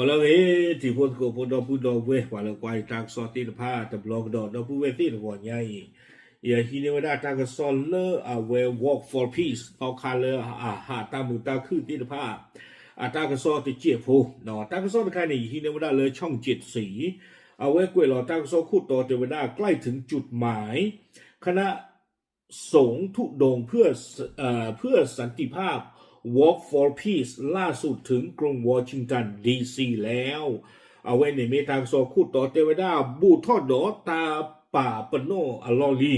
ก็แล้วที่พูดก็พูดเราพูดเราเว้ยว่าเราควายทางสอตินผ้าแต่บล็อกดอกเราพูดเว้ยที่เราใหญ่อย่าที่นี่ว่าได้ทางก็สอนเลอเว walk for peace เอาคาเลหาตามมือตาขึ้นที่ผ้าตางก็สอนติเจี๊ยบเนาะทางก็สอนใครเนี่ยที่นี่ว่าได้เลยช่อง7 สีเอาไว้กล้วยหล่อทางก็สอนคู่ต่อเทวดาใกล้ถึงจุดหมายคณะสงฆ์ทุดงเพื่อสันติภาพ Walk for Peace ล่าสุดถึงกรุงวอชิงตันดีซีแล้วเอาไว้ในเมทางโซคูต่อเทวดาบูทอดอตาป่าปโนอลอลี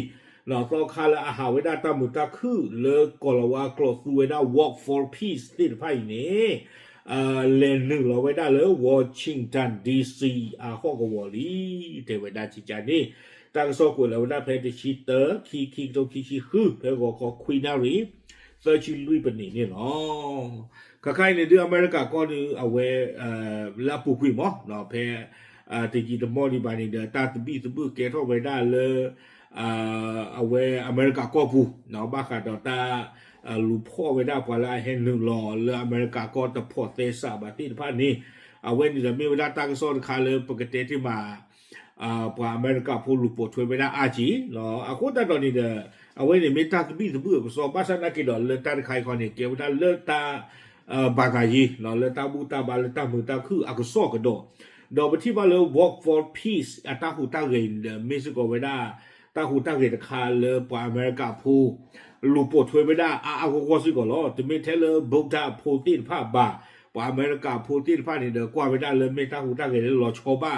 เนาะก็คาละอาหาเวดาตามุตาคือเลกอลวากรอสูเวดา Walk for Peace ที่ไพ่นี้เลนหนึ่งเราไว้ได้เลยวอชิงตันดีซีข้อกวอลีเทวดาจิจานี่ตั้งโซกุแล้วได้เพลย์ชิเตอร์คีโตคีชิคือเพลย์ก็ควีนารีเซอร์ชิลุยเป็นนี่เนาะข้าใครในเดือนอเมริกาก็นี่เอาไว้ลาปูคุยมั้งเนาะเพลย์ติจิตมอลีบานี่เดตาตบีตบูเกทเอาไว้ได้เลยเอาไว้อเมริกาก็ปูเนาะบ้าขาดตาลูกพ่อไว้ได้พอละเห็นหนึ่งหล่อเลยอเมริกาก็ตะพอเตสาบาที่ผ่านนี้เอาไว้นี่จะมีเวลาตั้งโซนคาเลยปกติที่มาพออเมริกาพูดลูกปวดช่วยไม่ได้อาจีเนาะอากูตัดตอนนี้เด้อเอาไว้เนี่ยมีตาตบีตบูก็สอบภาษานักกีฬาเลยตาใครคนนี้เกี่ยวกับเลือดตาบากายีเนาะเลือดตาบูตาบาเลือดตามือตาคืออากุศลกันดอกที่ว่าเลย walk for peace ตาหูตาเงินไม่ใช่ก็ไม่ได้ตาหูตาเงินคาเลยพออเมริกาพูลูกปวดช่วยไม่ได้อากูก็สิก็ล้อจะไม่เทเลบุกตาโพตีนผ้าบ่าพออเมริกาโพตีนผ้านี่เด้อกว่าไม่ได้เลยไม่ตาหูตาเงินรอชอบ้า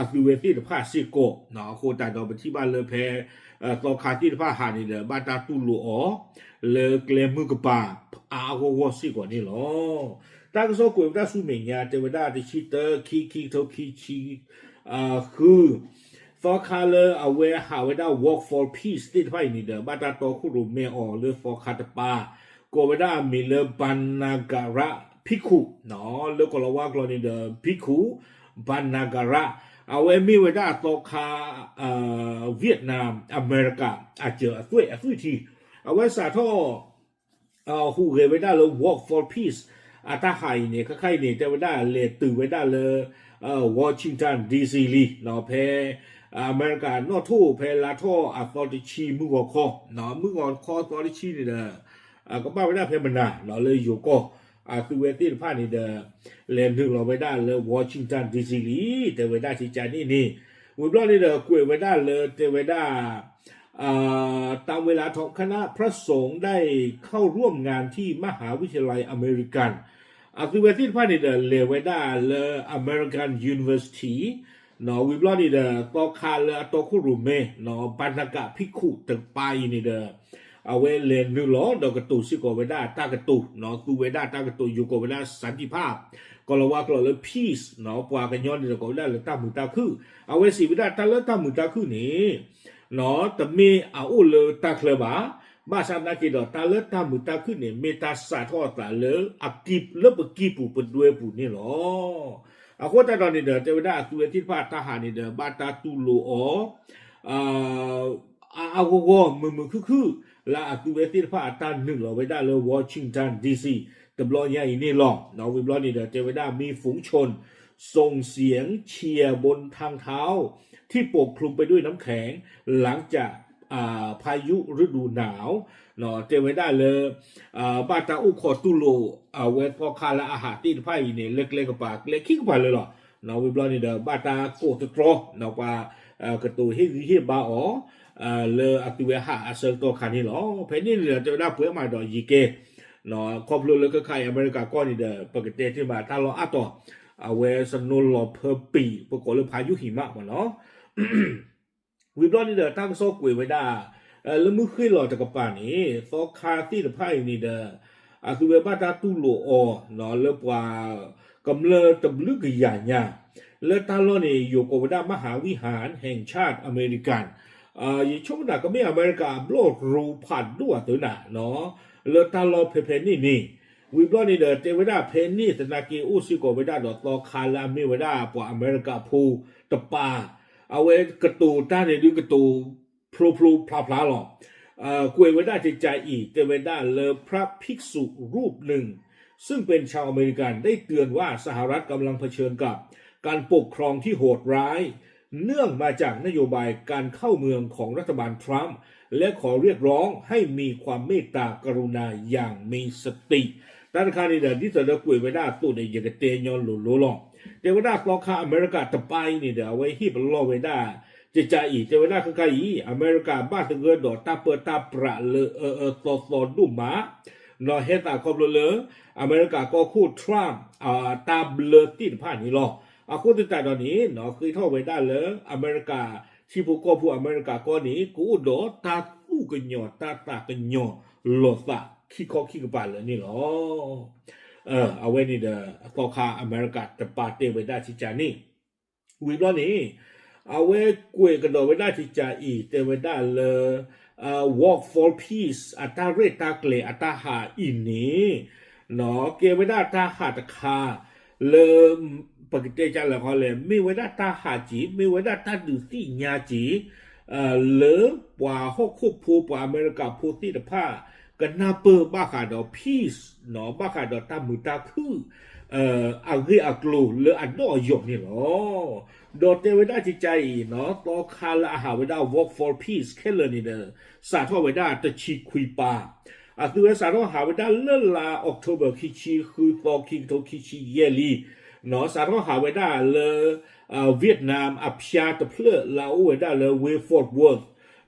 คือเวทีผ้าซิโกเนาะโคตรดอกที่บ้านเลยแพ้ต่อขาที่ผ้าหานี่เด้อบ้านตาตุลูอ๋อเลยเกลมือกป่ากูก็สิก็นี่ล้อตั้งโซกุยได้สู้เมียเทวดาที่ชิเตอร์คีโตคีชีคือฟอคาเลเอาไว้หาไว้ได้ walk for peace ที่ไพ่นี่เด้อบ้านตาโตคุรุเมอหรือฟอคาตปาโกเวดามีเลบันนาการะพิคุเนาะแล้วก็เราว่ากรณีเด้อพิคุบันนาการะเอาไว้มีไว้ได้ตคาเวียดนามอเมริกาอาจจะช่วยทีเอาไว้สาท่อหูเกไว้ได้เลย walk for peace ตาไข่เนี่ยใครๆเนี่ยแต่ว่าได้เลยตื่นไว้ได้เลยวอชิงตันดีซีลีเนาะเพอเมริกาโนทูเพลาโทตอริชีมือกอคอเนาะมือกอคอตอริชีนี่เด้อก็บ้าไม่ได้เพมันนะเนาะเลยอยู่ก็คือเวทีผ้านี่เด้อเลนถึงเราไว้ได้เลยวอชิงตันดีซีลีแต่ไว้ได้ที่ใจนี่วิบลอนี่เด้อกล้วยไว้ได้เลยแต่ไว้ได้ตามเวลาของคณะพระสงฆ์ได้เข้าร่วมงานที่มหาวิทยาลัยอเมริกันคือเวทีผ้านี่เด้อเลไว้ได้เลยอเมริกันยูนิเวอร์ซิตี้เนาะวิบลอนี่เด้อก็คาเลยตัวคุรุเมเนาะปันกะพิคุตึกไปนี่เด้อเอาไว้เลนนึงล้อดอกกระตุสิก็ไว้ได้ตากระตุเนาะตูไว้ได้ตากระตุอยู่ก็ไว้ได้สันติภาพก็เราว่าก็เลย peace เนาะปว่ากันย้อนนี่ก็ได้เลยตามือตาคือเอาไว้สิไว้ได้ตาเลยตามือตาคือนี่เนาะแต่มีเอาเลยตาเคลบาบ้าสามนักกีฬาตาเลยตามือตาคือนี่เมตาสาทอตาเลยอักกิบเลบกิปูปด้วยปูนี่หรอเอาคนตาตอนนี้เด้อจะไว้ได้ตัวที่พาทหารนี่เด้อบาตาตูโลอ๋เอาก็มือคือละตัวที่พาตาหนึ่งเราไว้ได้เลยวอชิงตันดีซีกับล้อใหญ่นี่หรอเนาะวิบล้อนี่เด้อจะไว้ได้มีฝูงชนส่งเสียงเชียร์บนทางเท้าที่ปกคลุมไปด้วยน้ำแข็งหลังจากพายุฤดูหนาวเนาะเจอไว้ได้เลยบาตาอุคอตุโลเวทพอคาละอาหารที่ไพ่เนี่ยเล็กๆกับปากเล็กขี้กับปากเลยหรอเนาะวิบลอนี่เด้อบาตาโกตตรอเนาะว่ากระตูฮิบาอ๋อเลอติเวหาเซลโตคานี่หรอเพนี่เหลือจะได้เพื่อมาดอยยีเกเนาะครอบรู้เลยก็ใครอเมริกาก้อนนี่เด้อปกติที่มาถ้าเราอัตต่อเวสนุลเพอปีปรากฏเลยพายุหิมะมาเนาะวิบลอนี่เด้อตั้งโซกุยไว้ได้แล้วมือขึ้นหล่อจากกระป๋านี่ฟอคาที่ไพ่นี่เด้อคือเวบ้าตาตุโลอเนาะแล้วว่ากำเริบตบลึกใหญ่เนี่ยแล้วตาล้อนี่อยู่กับด้ามหาวิหารแห่งชาติอเมริกันยิ่งช่วงนั้นก็ไม่อเมริกาโลกรูผัดด้วยตัวน่ะเนาะแล้วตาล้อเพนี่วิบลอนี่เด้อเจเวด้าเพนนี่ตนากีอุซิโกเวด้าดอกตอคาลามิเวด้าปออเมริกาพูตะปาเอาไว้กระตูต้าเนี่ยดูกระตูพลูพลาหรอกกวยไว้ได้ใจอีกเจเวด้าเลอพระภิกษุรูปหนึ่ง ซึ่งเป็นชาวอเมริกันได้เตือนว่าสหรัฐกำลังเผชิญกับการปกครองที่โหดร้ายเนื่องมาจากนโยบายการเข้าเมืองของรัฐบาลทรัมป์และขอเรียกร้องให้มีความเมตตากรุณาอย่างมีสติธนาคารนี้เดินที่จะเลือกคุยไปได้ตัวในยังเตยอนหลุดลงแต่ว่าได้ราคาอเมริกาตะไปนี่เดี๋ยวเอาไว้ที่บล็อกไว้ได้จะจ่ายอีกแต่ว่าได้คือใครอีอเมริกาบ้านถึงเงินดอกตาเปิดตาประเลยต่อดูมาเนาะเฮ็ดตาครบเลยอเมริกาก็คู่ทรัมป์ตาเบลติดผ่านนี่หรอคู่ติดตาตอนนี้เนาะคือเท่าไว้ได้เลยอเมริกาที่ผู้อเมริกาก็นี้กูดอตาตู้กันยอตากันยอหลอดตาขี้คอขี้กระปาเลยนี่หรอเอาไว้นี่เด้อพอคาอเมริกาจะปาเตไว้ได้ที่จานี่วิบล้อนี้เอาไว้กุยกันดอไว้ได้ที่จาอีเตไว้ได้เลยwalk for peace อัตราเรตาเกลอัตราหาอินนี้เนาะเกไว้ได้ตาหาตะคาเลยปกติจะแล้วเขาเลยไม่ไว้ได้ตาหาจีไม่ไว้ได้ตาดูสิญาจีเลยกว่าหกคุบผู้อเมริกาผู้ที่ตะผ้ากันนาเปอร์บ้าขาดอ peace เนาะบ้าขาดอตามือตาคืออังกฤษอักลูหรืออันดอยกนี่หรอโดดเตไว้ได้จิตใจเนาะต่อคาละหาไว้ได้ walk for peace แค่เลยนี่เด้อสาทอไว้ได้ตะชีคุยปาตัวสาทอหาไว้ได้เลื่อนลาออกโทเบอร์คิชีคือต่อคิงโตคิชีเยลีเนาะสาทอหาไว้ได้เลยเวียดนามอัพยาตะเพลลาไว้ได้เลยเวฟอร์ดเวิร์ธ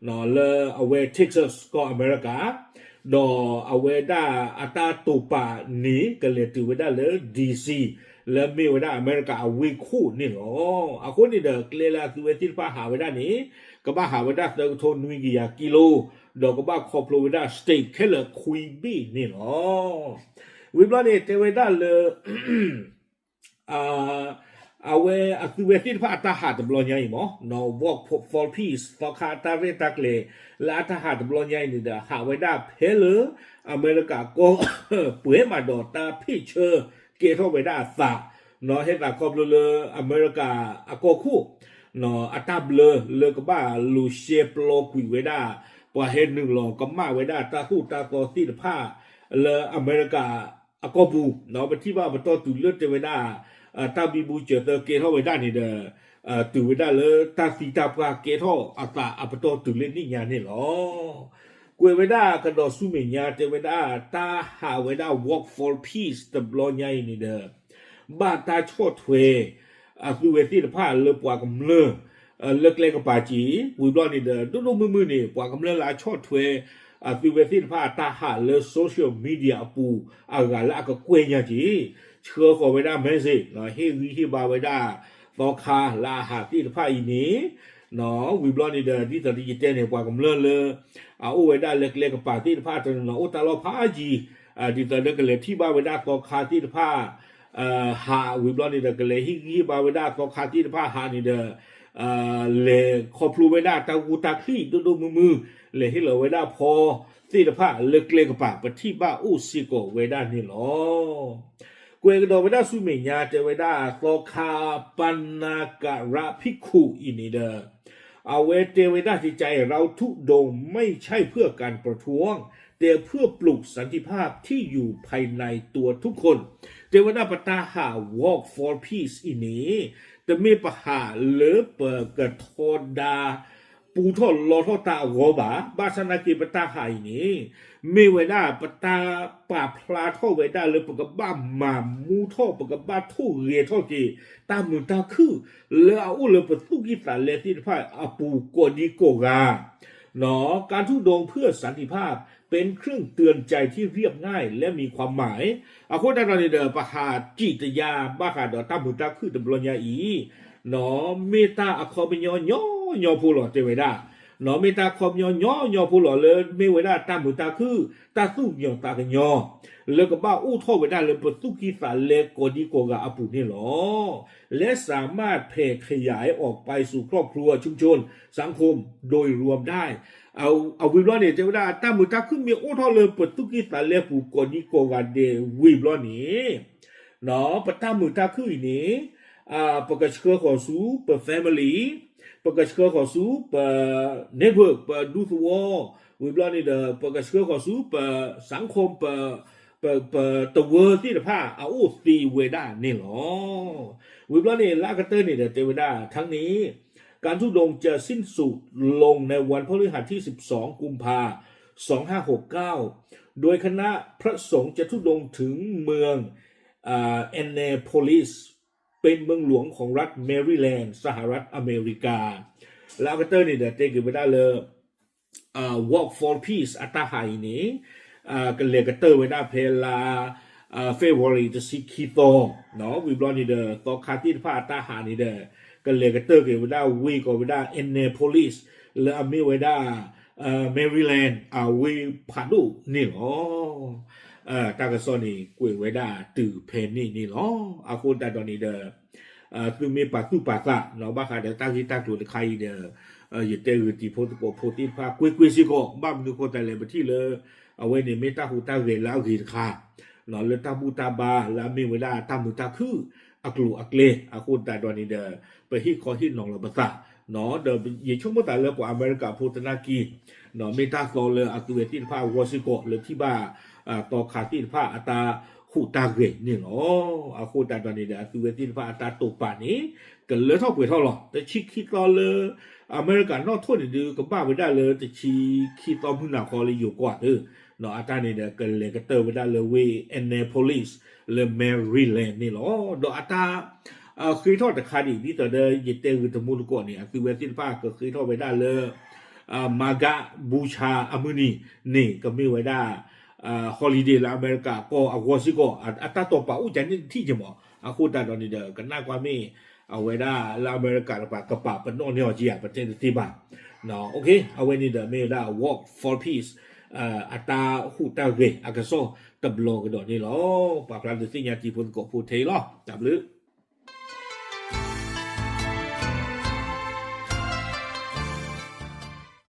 เนาะเลยเอาไว้เท็กซัสก็อเมริกาดอเอาไว้ได้อัตราตูปานี้ก็เลยถือไว้ได้เลยดีซีแล้วมีไว้ได้อเมริกาวิคู่นี่หรอคนนี้เด็กเลยละคือเวทีป้าหาไว้ได้นี้ก็บ้าหาไว้ได้เด็กทนวิกิยากิโลดอกก็บ้าครอบครัวไว้ได้สเตทแค่เลยคุยบี้นี่หรอวิบล้อนี่เตไว้ได้เลยเอาไว้คือเวทีป้าตาหาตบล้อใหญ่หมอ no walk for peace ต่อคาตาเรตักเลยและตาหาตบล้อใหญ่นี่เด้อหาไว้ได้เพลอเมริกาก็เปื่อยมาดอตาพี่เชอเกทอไว้ได้ฝากเนาะเฮ็ดตาครอบเลยอเมริกาก็คู่เนาะอัตาเบลเลยก็บ้าลูเชปโลคุยไว้ได้พอเฮ็ดหนึ่งหลอก็มาไว้ได้ตาคู่ตาต่อที่ผ้าเลยอเมริกาก็บูเนาะไปที่ว่าไปต่อตุเลือดจะไว้ได้ตาบีบูเจอเตอเกทอไว้ได้นี่เด้อตุไว้ได้เลยตาสีตาปลาเกทออัตาอัปโตตุเล่นนี่ญานี่หรอกวยไว้ได้กระโดดสู้เมียเจไว้ได้ตาหาไว้ได้ walk for peace ตบล้อใหญ่นี่เด้อบ้านตาโชดเทวคือเวทีผ้าเลือปวากำเลือเลิกเล่นกับป่าจีวิบล้อนี่เด้อดูมือนี่ปวากำเลือลาโชดเทวคือเวทีผ้าตาหาเลือโซเชียลมีเดียปูอากาละก็กวยญาจีเชื่อขอไว้ได้ไหมสิเนาะเฮวิฮิบาไว้ได้ต่อคาลาหาที่ผ้าอีนี้เนาะวิบล้อนี่เด้อที่ตอนที่เต้เนี่ยปวากำเลือเลยเอาไว้ได้เล็กๆกับป่าที่ผ้าตอนนั้นโอ้ตาเราผ้าจีที่ตอนนั้นก็เลยที่บ้านไว้ได้ต่อคาที่ผ้าหาวิบล้อนี่เด้อก็เลยฮิบาไว้ได้ต่อคาที่ผ้าหานี่เด้อเลยขอพลูไว้ได้ตากูตาขี้ดูมือเลยให้เหลือไว้ได้พอที่ผ้าเล็กๆกับป่าปที่บ้าอู้ซิโกไว้ได้นี่หรอกวยกระโดดไว้ได้สุเมียจะไว้ได้ต่อคาปันนากะระพิคุอินี่เด้อเอาไว้เตไว้ได้ที่ใจเราทุดงไม่ใช่เพื่อการประท้วงแต่เพื่อปลุกสันติภาพที่อยู่ภายในตัวทุกคนเตไว้ได้ปตาหา walk for peace อีนี้แต่ไม่ปะหาเลือเปิดกระทอดาปูทอดลอทอตาโกบาบาสนากีปตาหายนี้ไม่ไว้ได้ปตาป่าพลาท่อไว้ได้เลยปกบ้าหมามูท่อปกบ้าทุ่เรียท่อจีตามือตาคือแล้วเอาเลยปตุกิสาเลที่พายอาปูโกดีโกกาเนาะการทุดงเพื่อสันติภาพเป็นเครื่องเตือนใจที่เรียบง่ายและมีความหมายอาคนนั้นเดอปะหาจิตยาบ้าขาดอตามือตาคือตบลญาอีเนาะเมตาอคอมยอยอผู้หล่อเตไว้ได้เนาะเมตาคอมยอผู้หล่อเลยไม่ไว้ได้ตามือตาคือตาสู้ยอตากันยอแล้วก็บ้าอู้ท่อไว้ได้เลยปตุกิสาเลโกดีโกกาอาปูนี่หรอและสามารถแผ่ขยายออกไปสู่ครอบครัวชุมชนสังคมโดยรวมได้เอาวิบล้อเนี่ยจะว่าตามือตาขึ้นมีโอ้ท่อเลยปตุกิสาเลปูโกดีโกกาเดวิบล้อนี้เนาะปตามือตาขึ้นนี้ปกติขอสู้เปิด family ปกติขอสู้เปิด network เปิดดูตัววิบล้อนี่เด้อปกติขอสู้เปิดสังคมเปิ the word ที่ผ้าเอาตีเวดานี่หรอวิบลานี่ลากเตอร์นี่เตเวดาทั้งนี้การทุดงจะสิ้นสุดลงในวันพฤหัสที่12กุมภา2569โดยคณะพระสงฆ์จะทุดงถึงเมืองแอนนาโพลิสเป็นเมืองหลวงของรัฐแมริแลนด์สหรัฐอเมริกาลากเตอร์นี่เตเวดาเลยwalk for peace อัตาไฮนี้กันเลยกเตอร์เวดาเพลาFebruary จะสิคิโตเนาะวิบลอนี่เด้อต่อคาที่พาตาหานี่เด้อกันเลยกเตอร์เกเวดาวีก็เวดาแอนนาโพลิสและอเมเวดาแมริแลนด์วีพาดูนี่หรอตากซอนี่กวยเวดาตื่อเพนนี่หรออาคุณตาตอนนี้เด้อคือมีปากตุปากละเนาะบ้าค่ะเดี๋ยวตั้งที่ตั้งตัวใครเด้ออย่าเตอที่โพติโกโพติพากวยสิโกบ้ามันคือคนแต่เลยไปที่เลยเอาไว้ในเมตาหูตาเวลแล้วคือค่ะเนาะเลตาบูตาบาลามีเวลาตามุตาคืออักลูอักเลอาคุณตาตอนนี้เด้อไปฮิคอฮินองละภาษาเนาะเดี๋ยวยิ่งช่วงเมื่อแต่เลยกว่าอเมริกาพูดนากีเนาะเมตาโซเลยอักเวที่พาวอสิโกเลยที่บ้าต่อขาที่พาอัตาหูตาเวนี่เนาะอาคุณตาตอนนี้เด้ออักเวที่พาอัตาตุปานี้กันเลยเท่าเปเท่าหรอแต่ชิคิดรอเลยอเมริกันนอกทั่วนี่ดูกับบ้าไปได้เลยแต่ชีคิดตอนพึ่งหนาคอเลยอยู่กว่าเด้อเนาะอาจารย์นี่เด้อกันเลยก็เติมไปได้เลยเวแอนนาโพลิสเลยแมริแลนด์นี่หรอเนาะอาจารย์คือทอดแต่คาดีนี่แต่เด้อยึดเตคือตะมูลก่อนนี่คือเวทีภาคก็คือทอดไปได้เลยมากะบูชาอมือนี่ก็มีไว้ได้ฮอลิเดย์ละอเมริกาก็อาวอซิโกอัตราตัวเปล่าจันนี่ที่จะหมออาคูตาตอนนี้เด้อกันน่ากว่ามีเอาไว้ได้ละอเมริกาละปากกระป๋าเป็นโนเนียจีประเทศที่บ้านเนาะโอเคเอาไว้นี่เด้อมีได้ walk for peace อัตราหูตาเวอากาโซตับโลกดอกนี่หรอปากรันสิญาติพุนโกพูเทลอจับลึก